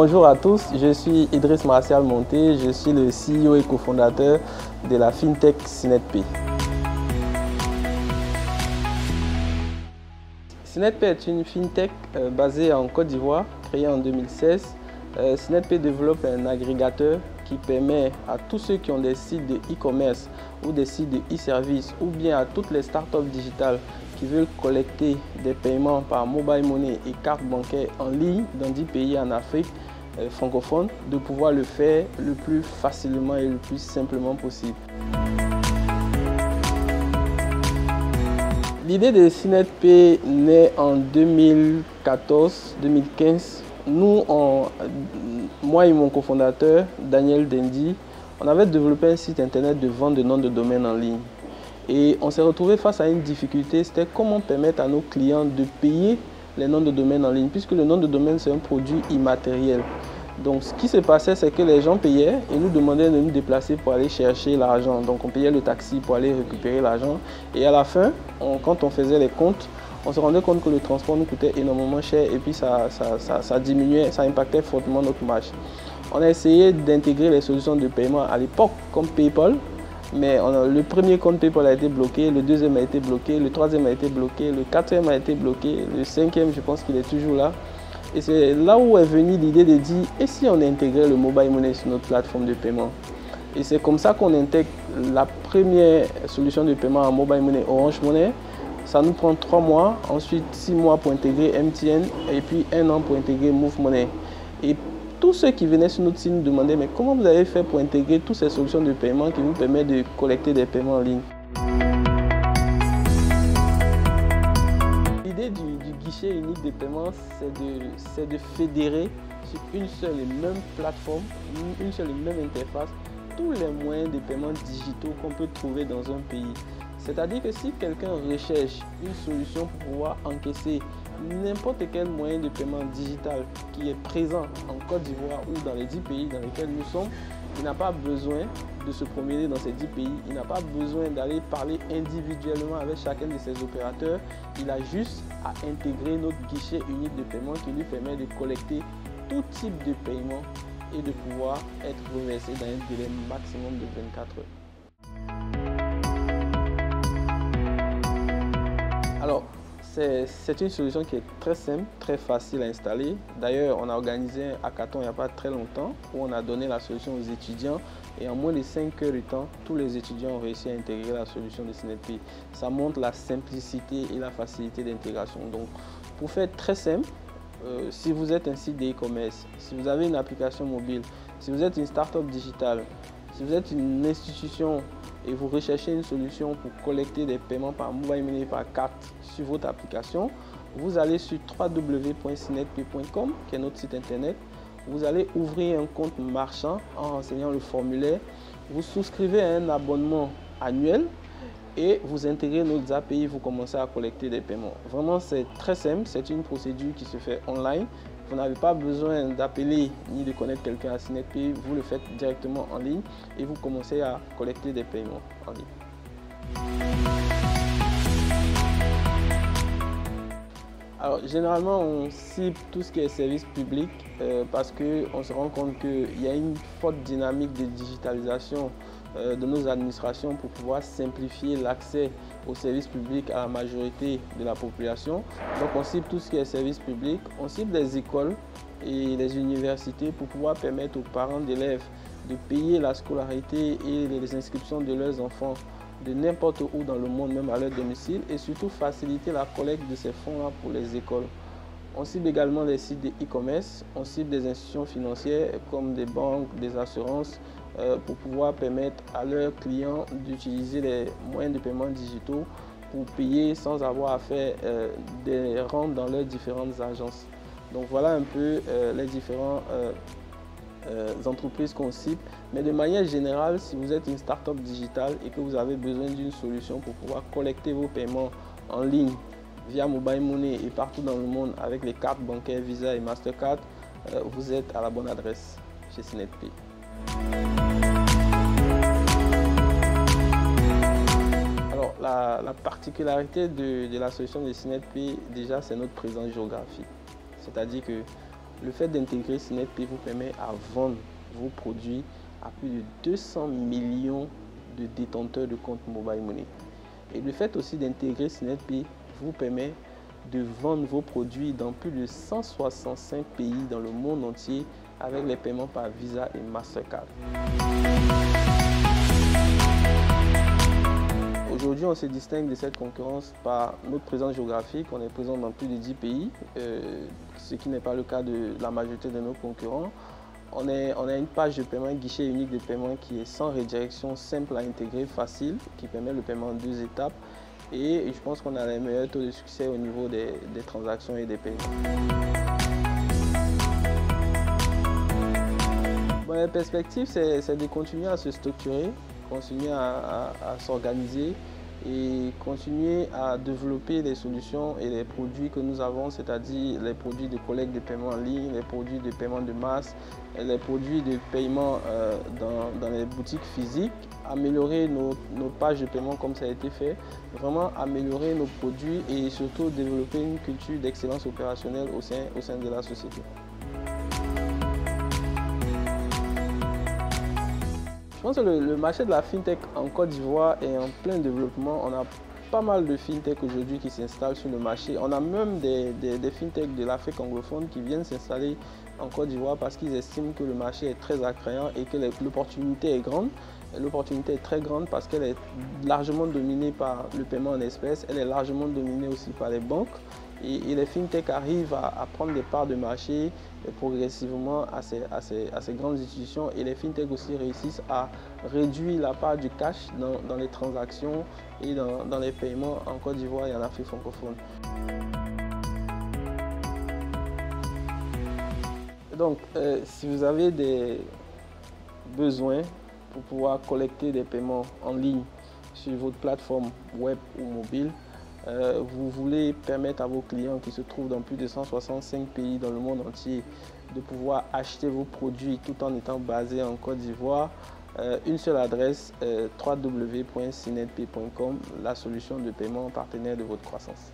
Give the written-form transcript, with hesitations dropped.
Bonjour à tous, je suis Idriss Martial Monté, je suis le CEO et cofondateur de la FinTech Synetpay. Synetpay est une FinTech basée en Côte d'Ivoire, créée en 2016. Synetpay développe un agrégateur qui permet à tous ceux qui ont des sites de e-commerce ou des sites de e-service ou bien à toutes les startups digitales qui veulent collecter des paiements par mobile money et carte bancaire en ligne dans 10 pays en Afrique francophone, de pouvoir le faire le plus facilement et le plus simplement possible. L'idée de Synetpay naît en 2014-2015. Nous, moi et mon cofondateur, Daniel Dendi, on avait développé un site internet de vente de noms de domaine en ligne. Et on s'est retrouvé face à une difficulté, c'était comment permettre à nos clients de payer les noms de domaine en ligne, puisque le nom de domaine, c'est un produit immatériel. Donc, ce qui se passait, c'est que les gens payaient et nous demandaient de nous déplacer pour aller chercher l'argent. Donc, on payait le taxi pour aller récupérer l'argent. Et à la fin, quand on faisait les comptes, on se rendait compte que le transport nous coûtait énormément cher et puis ça diminuait, ça impactait fortement notre marge. On a essayé d'intégrer les solutions de paiement à l'époque comme PayPal, mais le premier compte PayPal a été bloqué, le deuxième a été bloqué, le troisième a été bloqué, le quatrième a été bloqué, le cinquième, je pense qu'il est toujours là. Et c'est là où est venue l'idée de dire, et si on intégrait le mobile money sur notre plateforme de paiement? Et c'est comme ça qu'on intègre la première solution de paiement en mobile money, Orange Money. Ça nous prend 3 mois, ensuite 6 mois pour intégrer MTN et puis 1 an pour intégrer Move Money. Et tous ceux qui venaient sur notre site nous demandaient, mais comment vous avez fait pour intégrer toutes ces solutions de paiement qui vous permettent de collecter des paiements en ligne? L'idée du guichet unique de paiement, c'est de fédérer sur une seule et même plateforme, une seule et même interface, tous les moyens de paiement digitaux qu'on peut trouver dans un pays. C'est-à-dire que si quelqu'un recherche une solution pour pouvoir encaisser n'importe quel moyen de paiement digital qui est présent en Côte d'Ivoire ou dans les 10 pays dans lesquels nous sommes, il n'a pas besoin de se promener dans ces 10 pays, il n'a pas besoin d'aller parler individuellement avec chacun de ses opérateurs, il a juste à intégrer notre guichet unique de paiement qui lui permet de collecter tout type de paiement et de pouvoir être reversé dans un délai maximum de 24 heures. Alors, c'est une solution qui est très simple, très facile à installer. D'ailleurs, on a organisé un hackathon il n'y a pas très longtemps où on a donné la solution aux étudiants et en moins de 5 heures de temps, tous les étudiants ont réussi à intégrer la solution de Synetpay. Ça montre la simplicité et la facilité d'intégration. Donc, pour faire très simple, si vous êtes un site d'e-commerce, si vous avez une application mobile, si vous êtes une start-up digitale, si vous êtes une institution et vous recherchez une solution pour collecter des paiements par mobile money, par carte sur votre application, vous allez sur www.synetpay.com qui est notre site internet. Vous allez ouvrir un compte marchand en renseignant le formulaire. Vous souscrivez à un abonnement annuel et vous intégrez nos API, vous commencez à collecter des paiements. Vraiment, c'est très simple, c'est une procédure qui se fait online. Vous n'avez pas besoin d'appeler ni de connaître quelqu'un à Synetpay, vous le faites directement en ligne et vous commencez à collecter des paiements en ligne. Alors, généralement, on cible tout ce qui est service public parce qu'on se rend compte qu'il y a une forte dynamique de digitalisation de nos administrations pour pouvoir simplifier l'accès aux services publics à la majorité de la population. Donc on cible tout ce qui est service public, on cible les écoles et les universités pour pouvoir permettre aux parents d'élèves de payer la scolarité et les inscriptions de leurs enfants de n'importe où dans le monde, même à leur domicile, et surtout faciliter la collecte de ces fonds-là pour les écoles. On cible également les sites de e-commerce, on cible des institutions financières comme des banques, des assurances, pour pouvoir permettre à leurs clients d'utiliser les moyens de paiement digitaux pour payer sans avoir à faire des rentes dans leurs différentes agences. Donc voilà un peu les différentes entreprises qu'on cible. Mais de manière générale, si vous êtes une start-up digitale et que vous avez besoin d'une solution pour pouvoir collecter vos paiements en ligne via mobile money et partout dans le monde avec les cartes bancaires Visa et Mastercard, vous êtes à la bonne adresse chez Synetpay. Alors, la particularité de la solution de Synetpay, déjà, c'est notre présence géographique. C'est-à-dire que Le fait d'intégrer CNET-Pay vous permet à vendre vos produits à plus de 200 millions de détenteurs de comptes Mobile Money. Et le fait aussi d'intégrer CNET-Pay vous permet de vendre vos produits dans plus de 165 pays dans le monde entier avec les paiements par Visa et Mastercard. Aujourd'hui, on se distingue de cette concurrence par notre présence géographique. On est présent dans plus de 10 pays, ce qui n'est pas le cas de la majorité de nos concurrents. On a une page de paiement, guichet unique de paiement qui est sans redirection, simple à intégrer, facile, qui permet le paiement en 2 étapes. Et je pense qu'on a les meilleurs taux de succès au niveau des transactions et des paiements. Bon, la perspective, c'est de continuer à se structurer, continuer à s'organiser et continuer à développer les solutions et les produits que nous avons, c'est-à-dire les produits de collecte de paiement en ligne, les produits de paiement de masse, les produits de paiement dans les boutiques physiques, améliorer nos pages de paiement comme ça a été fait, vraiment améliorer nos produits et surtout développer une culture d'excellence opérationnelle au sein de la société. Je pense que le marché de la FinTech en Côte d'Ivoire est en plein développement. On a pas mal de FinTech aujourd'hui qui s'installent sur le marché. On a même des FinTech de l'Afrique anglophone qui viennent s'installer en Côte d'Ivoire parce qu'ils estiment que le marché est très attrayant et que l'opportunité est grande. L'opportunité est très grande parce qu'elle est largement dominée par le paiement en espèces. Elle est largement dominée aussi par les banques. Et les FinTech arrivent à prendre des parts de marché progressivement à ces grandes institutions. Et les FinTech aussi réussissent à réduire la part du cash dans les transactions et dans les paiements en Côte d'Ivoire et en Afrique francophone. Donc, si vous avez des besoins pour pouvoir collecter des paiements en ligne sur votre plateforme web ou mobile, vous voulez permettre à vos clients qui se trouvent dans plus de 165 pays dans le monde entier de pouvoir acheter vos produits tout en étant basés en Côte d'Ivoire, une seule adresse, www.cnetpay.com, la solution de paiement partenaire de votre croissance.